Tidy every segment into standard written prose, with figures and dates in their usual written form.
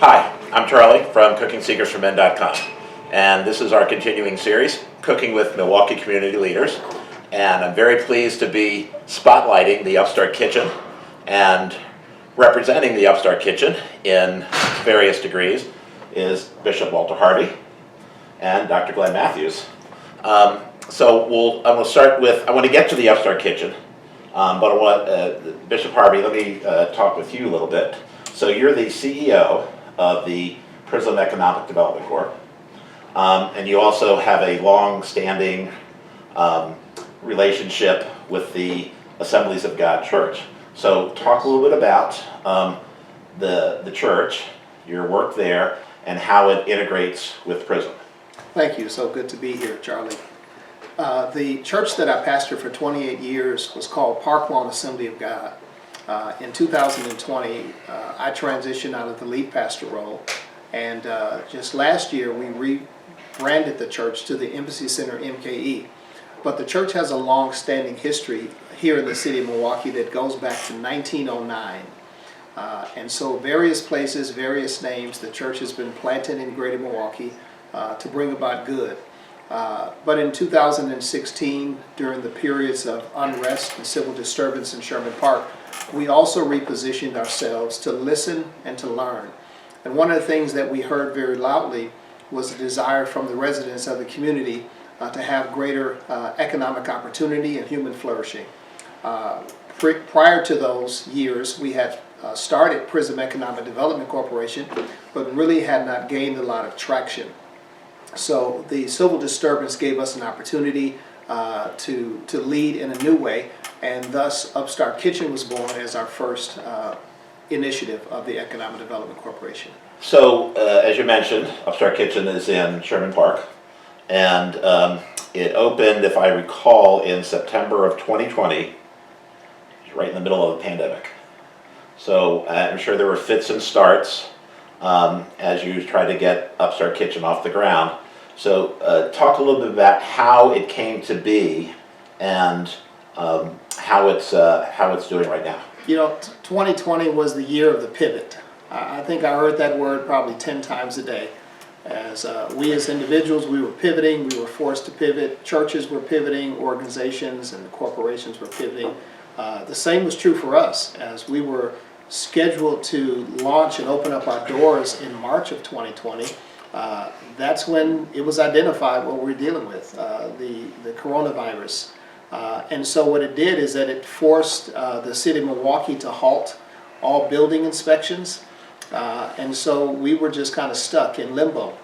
Hi, I'm Charlie from CookingSecretsForMen.com, and this is our continuing series, Cooking with Milwaukee Community Leaders, and I'm very pleased to be spotlighting the Upstart Kitchen and representing the Upstart Kitchen in various degrees is Bishop Walter Harvey and Dr. Glen Mathews. I'm going to start with, I want to get to the Upstart Kitchen, but I want Bishop Harvey, let me talk with you a little bit. So you're the CEO of the Prism Economic Development Corp, and you also have a long-standing relationship with the Assemblies of God Church. So talk a little bit about the church, your work there, and how it integrates with Prism. Thank you. So good to be here, Charlie. The church that I pastored for 28 years was called Park Lawn Assembly of God. In 2020, I transitioned out of the lead pastor role, and just last year we rebranded the church to the Embassy Center MKE. But the church has a long-standing history here in the city of Milwaukee that goes back to 1909. And so various places, various names, the church has been planted in greater Milwaukee to bring about good. But in 2016, during the periods of unrest and civil disturbance in Sherman Park, we also repositioned ourselves to listen and to learn. And one of the things that we heard very loudly was the desire from the residents of the community to have greater economic opportunity and human flourishing. Prior to those years, we had started Prism Economic Development Corporation, but really had not gained a lot of traction. So the civil disturbance gave us an opportunity to lead in a new way, and thus Upstart Kitchen was born as our first initiative of the Economic Development Corporation. So as you mentioned, Upstart Kitchen is in Sherman Park, and it opened, if I recall, in September of 2020, right in the middle of the pandemic. So I'm sure there were fits and starts as you try to get Upstart Kitchen off the ground. So talk a little bit about how it came to be and how it's doing right now. You know, 2020 was the year of the pivot. I think I heard that word probably 10 times a day. As we as individuals, we were pivoting, we were forced to pivot, churches were pivoting, organizations and corporations were pivoting. The same was true for us as we were scheduled to launch and open up our doors in March of 2020. That's when it was identified what we're dealing with, the coronavirus. And so what it did is that it forced the city of Milwaukee to halt all building inspections. And so we were just kind of stuck in limbo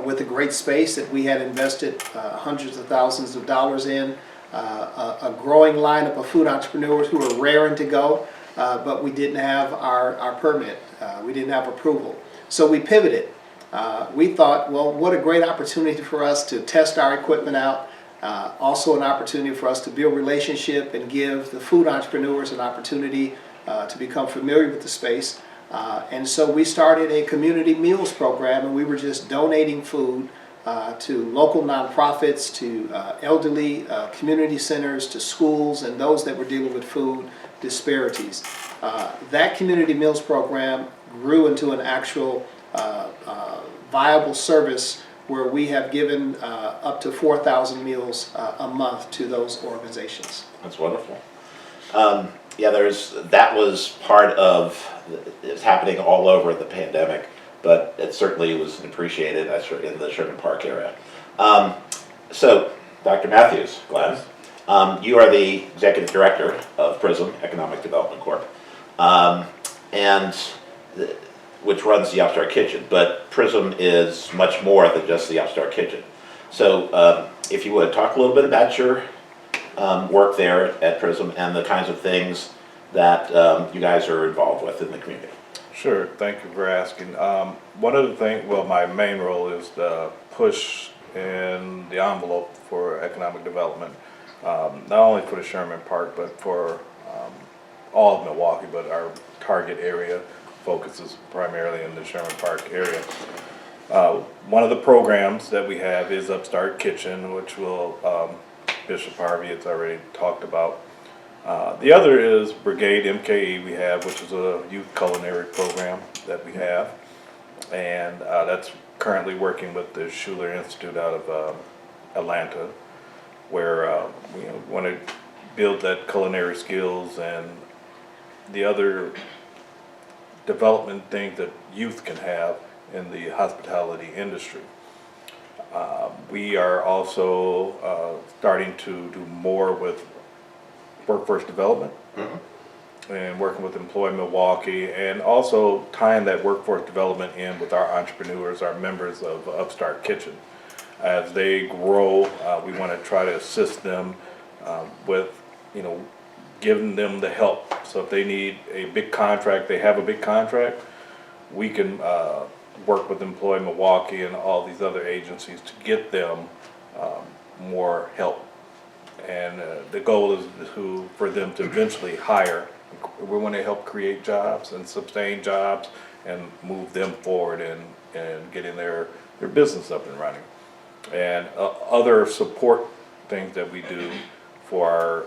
with a great space that we had invested hundreds of thousands of dollars in, a growing lineup of food entrepreneurs who were raring to go, but we didn't have our permit. We didn't have approval. So we pivoted. We thought, well, what a great opportunity for us to test our equipment out. Also an opportunity for us to build relationship and give the food entrepreneurs an opportunity to become familiar with the space. And so we started a community meals program, and we were just donating food to local nonprofits, to elderly community centers, to schools, and those that were dealing with food disparities. That community meals program grew into an actual viable service where we have given up to 4,000 meals a month to those organizations. That's wonderful. Yeah, that was part of, it's happening all over the pandemic, but it certainly was appreciated in the Sherman Park area. So, Dr. Mathews, Glen, you are the Executive Director of Prism Economic Development Corp, which runs the Upstart Kitchen, but Prism is much more than just the Upstart Kitchen. So, if you would, talk a little bit about your work there at Prism and the kinds of things that you guys are involved with in the community. Sure, thank you for asking. One of the things, well, my main role is the push in the envelope for economic development, not only for the Sherman Park, but for all of Milwaukee, but our target area focuses primarily in the Sherman Park area. One of the programs that we have is Upstart Kitchen, which will Bishop Harvey has already talked about. The other is Brigade MKE we have, which is a youth culinary program that we have. And that's currently working with the Schuler Institute out of Atlanta, where we want to build that culinary skills and the other development things that youth can have in the hospitality industry. We are also starting to do more with workforce development and working with Employ Milwaukee, and also tying that workforce development in with our entrepreneurs, our members of Upstart Kitchen. As they grow, we want to try to assist them with, giving them the help. So if they need a big contract, they have a big contract, we can work with Employ Milwaukee and all these other agencies to get them more help. And the goal is for them to eventually hire. We want to help create jobs and sustain jobs and move them forward and getting their business up and running. And other support things that we do for our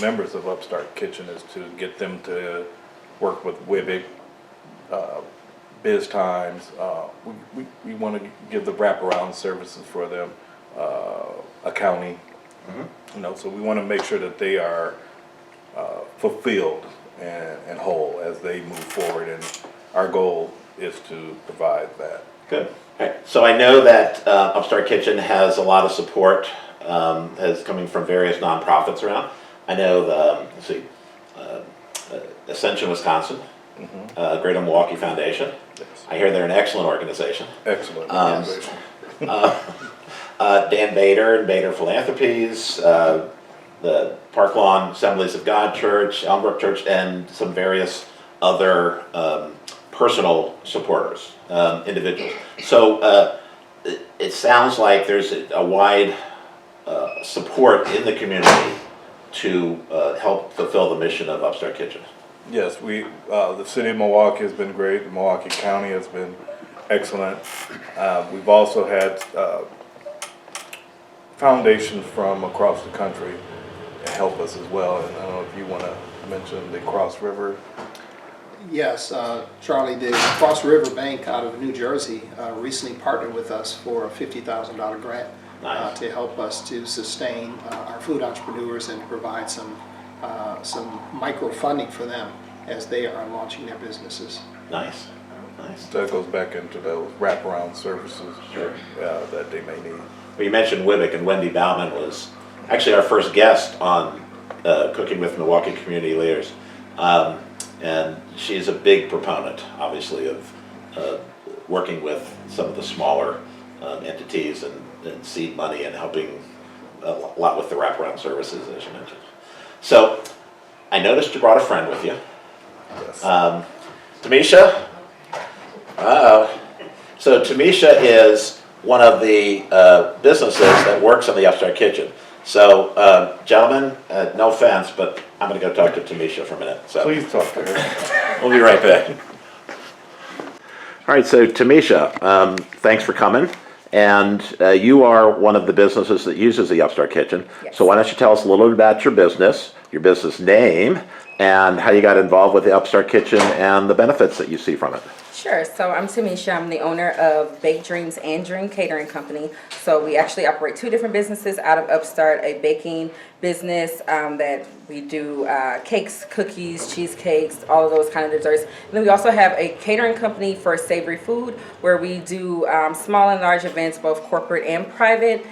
members of Upstart Kitchen is to get them to work with WIBIC, Biz Times. We want to give the wraparound services for them, accounting. So we want to make sure that they are fulfilled and whole as they move forward, and our goal is to provide that. Good. Right. So I know that Upstart Kitchen has a lot of support as coming from various nonprofits around. I know Ascension, Wisconsin, Greater Milwaukee Foundation. Yes. I hear they're an excellent organization. Excellent. Yes. Dan Bader and Bader Philanthropies, the Park Lawn Assemblies of God Church, Elmbrook Church, and some various other personal supporters, individuals. So it sounds like there's a wide support in the community to help fulfill the mission of Upstart Kitchen. Yes, the city of Milwaukee has been great. Milwaukee County has been excellent. We've also had foundations from across the country help us as well. And I don't know if you want to mention the Cross River. Yes, Charlie, the Cross River Bank out of New Jersey recently partnered with us for a $50,000 grant. Nice. To help us to sustain our food entrepreneurs and provide some micro funding for them as they are launching their businesses. Nice. Nice. That goes back into those wraparound services Sure. that they may need. Well, you mentioned WIBIC, and Wendy Bauman was actually our first guest on Cooking with Milwaukee Community Leaders. And she's a big proponent, obviously, of working with some of the smaller entities and seed money and helping a lot with the wraparound services, as you mentioned. So I noticed you brought a friend with you. Yes. Tamesha? So Tamesha is one of the businesses that works in the Upstart Kitchen. So, gentlemen, no offense, but I'm going to go talk to Tamesha for a minute. So Please talk to her. we'll be right back. All right, so Tamesha, thanks for coming. And you are one of the businesses that uses the Upstart Kitchen. Yes. So why don't you tell us a little bit about your business name, and how you got involved with the Upstart Kitchen and the benefits that you see from it. Sure. So I'm Tamesha. I'm the owner of Baked Dreams and Dream Catering Company. So we actually operate two different businesses out of Upstart, a baking business that we do cakes, cookies, cheesecakes, all of those kind of desserts. And then we also have a catering company for savory food where we do small and large events, both corporate and private.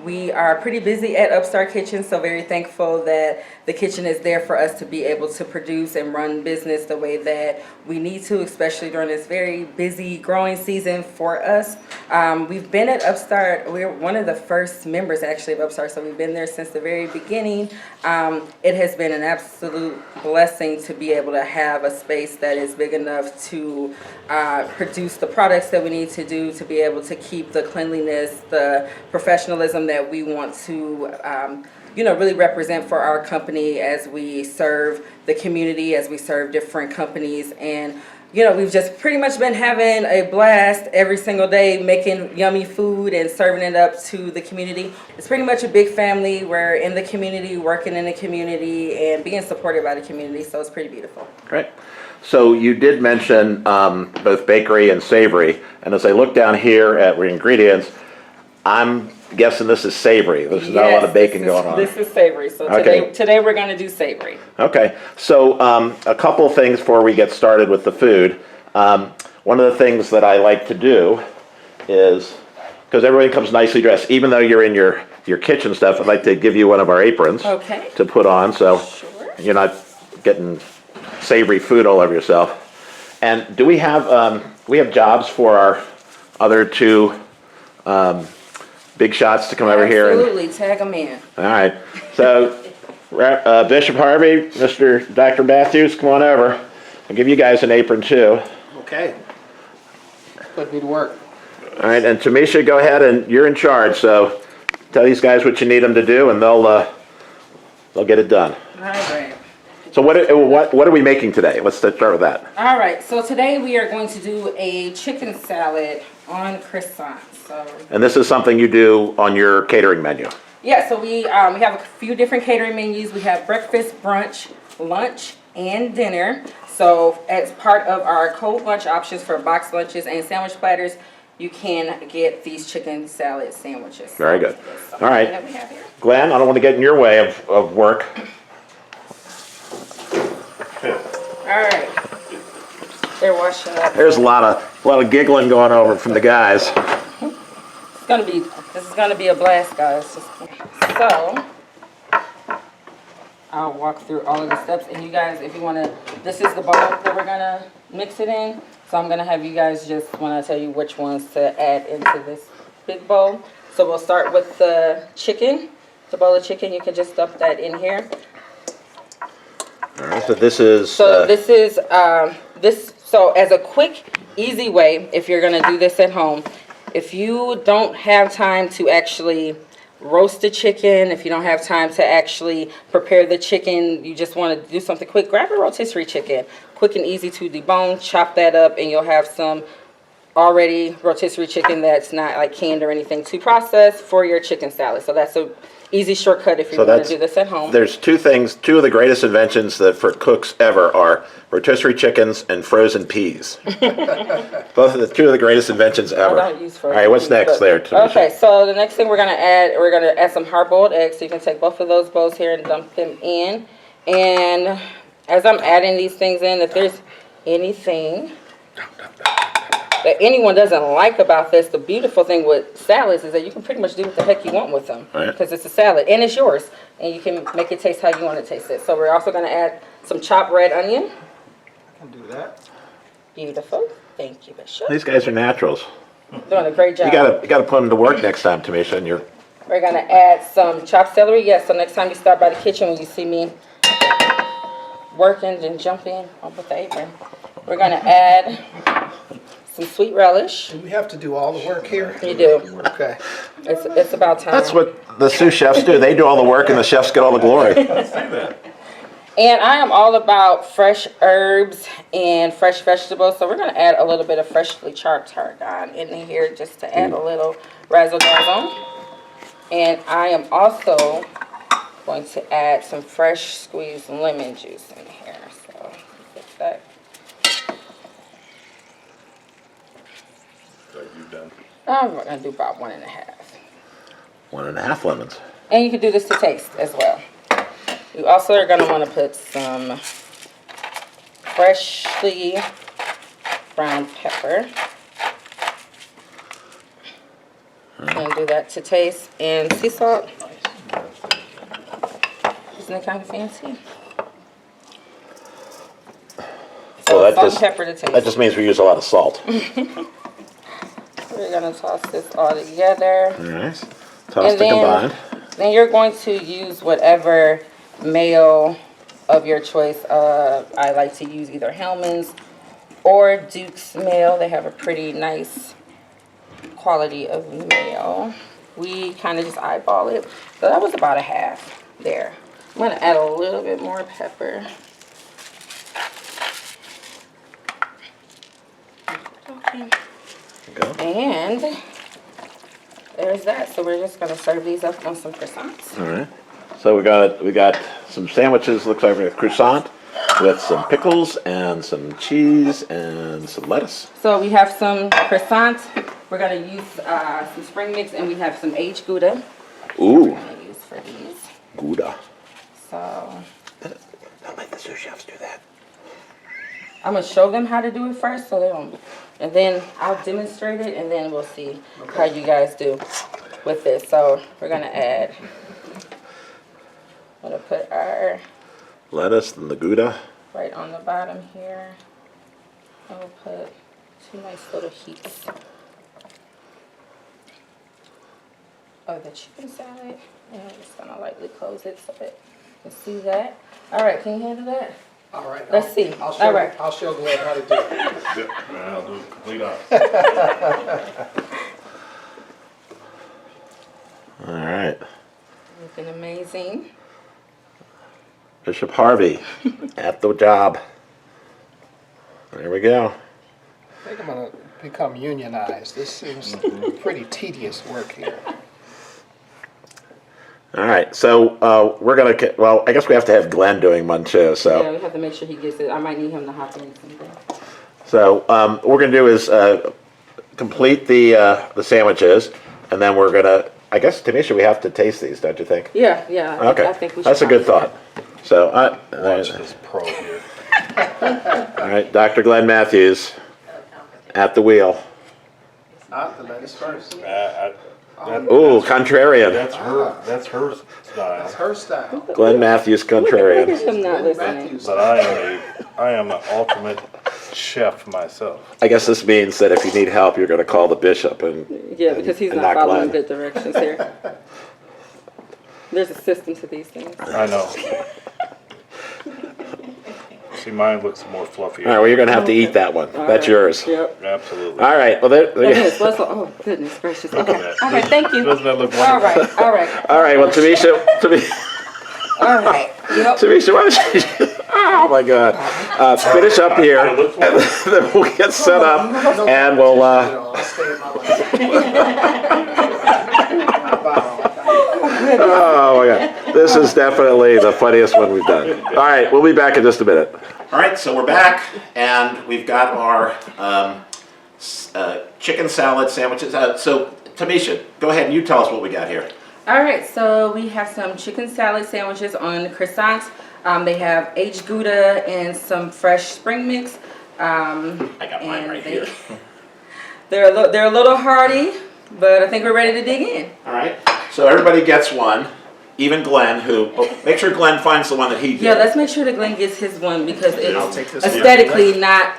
We are pretty busy at Upstart Kitchen, so very thankful that the kitchen is there for us to be able to produce and run business the way that we need to, especially during this very busy growing season for us. We've been at Upstart. We're one of the first members actually of Upstart, so we've been there since the very beginning. It has been an absolute blessing to be able to have a space that is big enough to produce the products that we need to do, to be able to keep the cleanliness, the professionalism that we want to really represent for our company as we serve the community, as we serve different companies. And we've just pretty much been having a blast every single day, making yummy food and serving it up to the community. It's pretty much a big family. We're in the community, working in the community, and being supported by the community, so it's pretty beautiful. Great. So you did mention both bakery and savory, and as I look down here at the ingredients, I'm guessing this is savory. There's not a lot of baking going on. This is savory, so Okay. today we're gonna do savory. Okay, so a couple things before we get started with the food. One of the things that I like to do is, because everybody comes nicely dressed, even though you're in your kitchen stuff, I'd like to give you one of our aprons Okay. to put on, so Sure. you're not getting savory food all over yourself. And do we have jobs for our other two big shots to come over here? Absolutely, tag them in. All right, so Bishop Harvey, Mr. Dr. Mathews, come on over. I'll give you guys an apron too. Okay. Put me to work. All right, and Tamesha, go ahead, and you're in charge, so tell these guys what you need them to do, and they'll get it done. All right. So what are we making today? Let's start with that. All right, so today we are going to do a chicken salad on croissants. So And this is something you do on your catering menu. yeah, so we have a few different catering menus. We have breakfast, brunch, lunch, and dinner. So as part of our cold lunch options for boxed lunches and sandwich platters, you can get these chicken salad sandwiches. Very good. So All right. that we have here. Glenn, I don't want to get in your way of work. All right. They're washing up. There's a lot of giggling going over from the guys. This is gonna be a blast, guys. So I'll walk through all of the steps, and you guys, if you wanna, this is the bowl that we're gonna mix it in. So I'm gonna have you guys just, when I tell you which ones to add into this big bowl. So we'll start with the chicken. The bowl of chicken, you can just dump that in here. All right, so this is. So so as a quick, easy way, if you're gonna do this at home, if you don't have time to actually roast the chicken, if you don't have time to actually prepare the chicken, you just want to do something quick, grab a rotisserie chicken. Quick and easy to debone, chop that up, and you'll have some already rotisserie chicken that's not like canned or anything to process for your chicken salad. So that's a easy shortcut if you're going to do this at home. There's two things, two of the greatest inventions that for cooks ever are rotisserie chickens and frozen peas. Both of the two of the greatest inventions ever. I don't use frozen All right, what's peas, next but- there, Tamesha? Okay, so the next thing we're gonna add some hard-boiled eggs. So you can take both of those bowls here and dump them in. And as I'm adding these things in, if there's anything that anyone doesn't like about this, the beautiful thing with salads is that you can pretty much do what the heck you want with them. Right. Because it's a salad and it's yours. And you can make it taste how you want to taste it. So we're also gonna add some chopped red onion. I can do that. Beautiful. Thank you, Bishop. These guys are naturals. Doing a great job. You gotta put them to work next time, Tamesha, and you're. We're gonna add some chopped celery. Yes, so next time you stop by the kitchen, when you see me working, then jump in with the apron. We're gonna add some sweet relish. Do we have to do all the work here? You do. Okay. It's about time. That's what the sous chefs do. They do all the work and the chefs get all the glory. And I am all about fresh herbs and fresh vegetables, so we're gonna add a little bit of freshly chopped tarragon in here just to add a little razzle dazzle. And I am also going to add some fresh squeezed lemon juice in here. So get that. I'm gonna do about 1.5. 1.5 lemons. And you can do this to taste as well. You also are gonna wanna put some freshly ground pepper. And do that to taste. And sea salt. Isn't it kind of fancy? So that salt just, and pepper to taste. that just means we use a lot of salt. We're gonna toss this all together. All right. Toss to combine. Then you're going to use whatever mayo of your choice. I like to use either Hellman's or Duke's mayo. They have a pretty nice quality of mayo. We kind of just eyeball it. So that was about 1/2 there. I'm gonna add a little bit more pepper. Okay. Go. And there's that. So we're just gonna serve these up on some croissants. All right. So we got some sandwiches. Looks like a croissant. with some pickles and some cheese and some lettuce. So we have some croissants. We're gonna use some spring mix, and we have some aged Gouda. Ooh, We're gonna use for these. Gouda. So Don't let the sous chefs do that. I'm gonna show them how to do it first, so they don't, and then I'll demonstrate it, and then we'll see how you guys do with this. So we're gonna add. I'm gonna put our Lettuce and the Gouda. right on the bottom here. And we'll put 2 nice little heaps of the chicken salad. And I'm just gonna lightly close it so that you can see that. All right, can you handle that? All right. Let's see. I'll show, All right. I'll show Glenn how to do it. Yeah, I'll do it complete opposite. All right. Looking amazing. Bishop Harvey at the job. There we go. I think I'm gonna become unionized. This seems pretty tedious work here. All right, so we're gonna. Well, I guess we have to have Glenn doing one too. So. Yeah, we have to make sure he gets it. I might need him to hop in someday. So what we're gonna do is complete the sandwiches, and then we're gonna. I guess Tamesha, we have to taste these, don't you think? Yeah, yeah. Okay, I think we should. that's a good thought. So, Watch this pro here. all right, Dr. Glen Mathews at the wheel. Not the lettuce first. Ooh, contrarian. That's her style. That's her style. Glen Mathews Look contrarian. at him not Glen listening. Mathews. But I am an ultimate chef myself. I guess this means that if you need help, you're gonna call the bishop and. Yeah, because he's and not following Glenn. good directions here. There's a system to these things. I know. See, mine looks more fluffy. All right, well, you're gonna have to eat that one. All That's right. yours. Yep. Absolutely. All right. Well, there. Goodness, oh, goodness gracious. Look at Okay. that. All right, thank you. Doesn't that look All wonderful? right, all right. All right. Well, Tamesha. All right. Yep. Tamesha, why don't you? Oh my God. Finish up here, and then we'll get set up, and we'll. I'll stay in my life. Oh my God. This is definitely the funniest one we've done. All right. We'll be back in just a minute. All right. So we're back, and we've got our chicken salad sandwiches. So Tamesha, go ahead and you tell us what we got here. All right, so we have some chicken salad sandwiches on croissants. They have aged Gouda and some fresh spring mix. I got mine right here. They're a little hearty, but I think we're ready to dig in. All right. So everybody gets one, even Glenn, who, make sure Glenn finds the one that he did. Yeah, let's make sure that Glenn gets his one because I'll take it's this one. aesthetically not,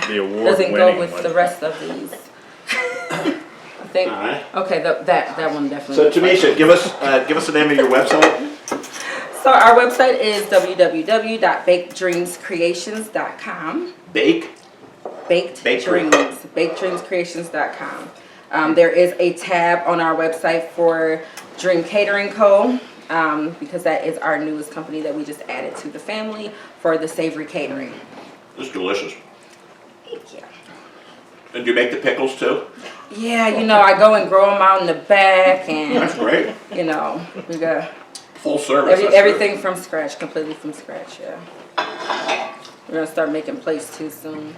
The award doesn't go winning with one. the rest of these. I think, All right. okay, that one definitely. So looks like Tamesha, it. give us the name of your website. So our website is www.bakedreamscreations.com. Baked Bakedreams, bakedreamscreations.com. There is a tab on our website for Dream Catering Co. Because that is our newest company that we just added to the family for the savory catering. It's delicious. Thank you. And do you make the pickles too? Yeah, I go and grow them out in the back, and That's great. we got Full service. that's everything from scratch, completely from scratch. Yeah, we're gonna start making plates too soon.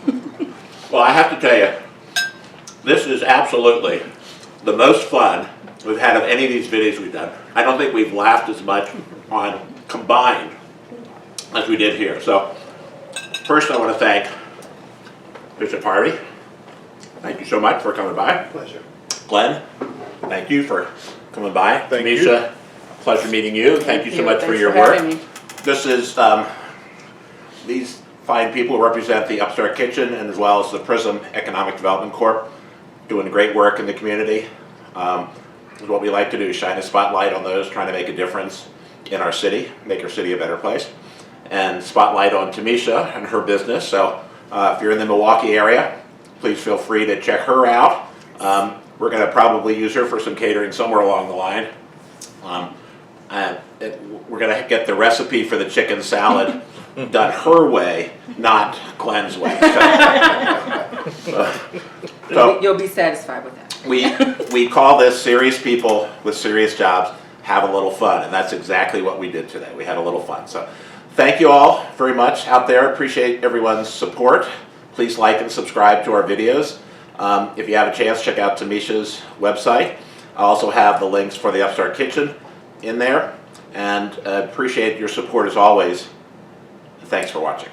good. Well, I have to tell you, this is absolutely the most fun we've had of any of these videos we've done. I don't think we've laughed as much on combined as we did here. So, first I want to thank Bishop Harvey. Thank you so much for coming by. Pleasure. Glenn, thank you for coming by. Thank Tamesha, pleasure meeting you. Thank you so much for Thanks your having work. me. This is, these fine people represent the Upstart Kitchen and as well as the Prism Development Corp, doing great work in the community. What we like to do is shine a spotlight on those trying to make a difference in our city, make our city a better place, and spotlight on Tamesha and her business. So if you're in the Milwaukee area, please feel free to check her out. We're going to probably use her for some catering somewhere along the line. We're going to get the recipe for the chicken salad done her way, not Glenn's way. So You'll be satisfied with that. we call this serious people with serious jobs have a little fun, and that's exactly what we did today. We had a little fun. So thank you all very much out there. Appreciate everyone's support. Please like and subscribe to our videos. If you have a chance, check out Tamesha's website. I also have the links for the Upstart Kitchen in there, and appreciate your support as always. Thanks for watching.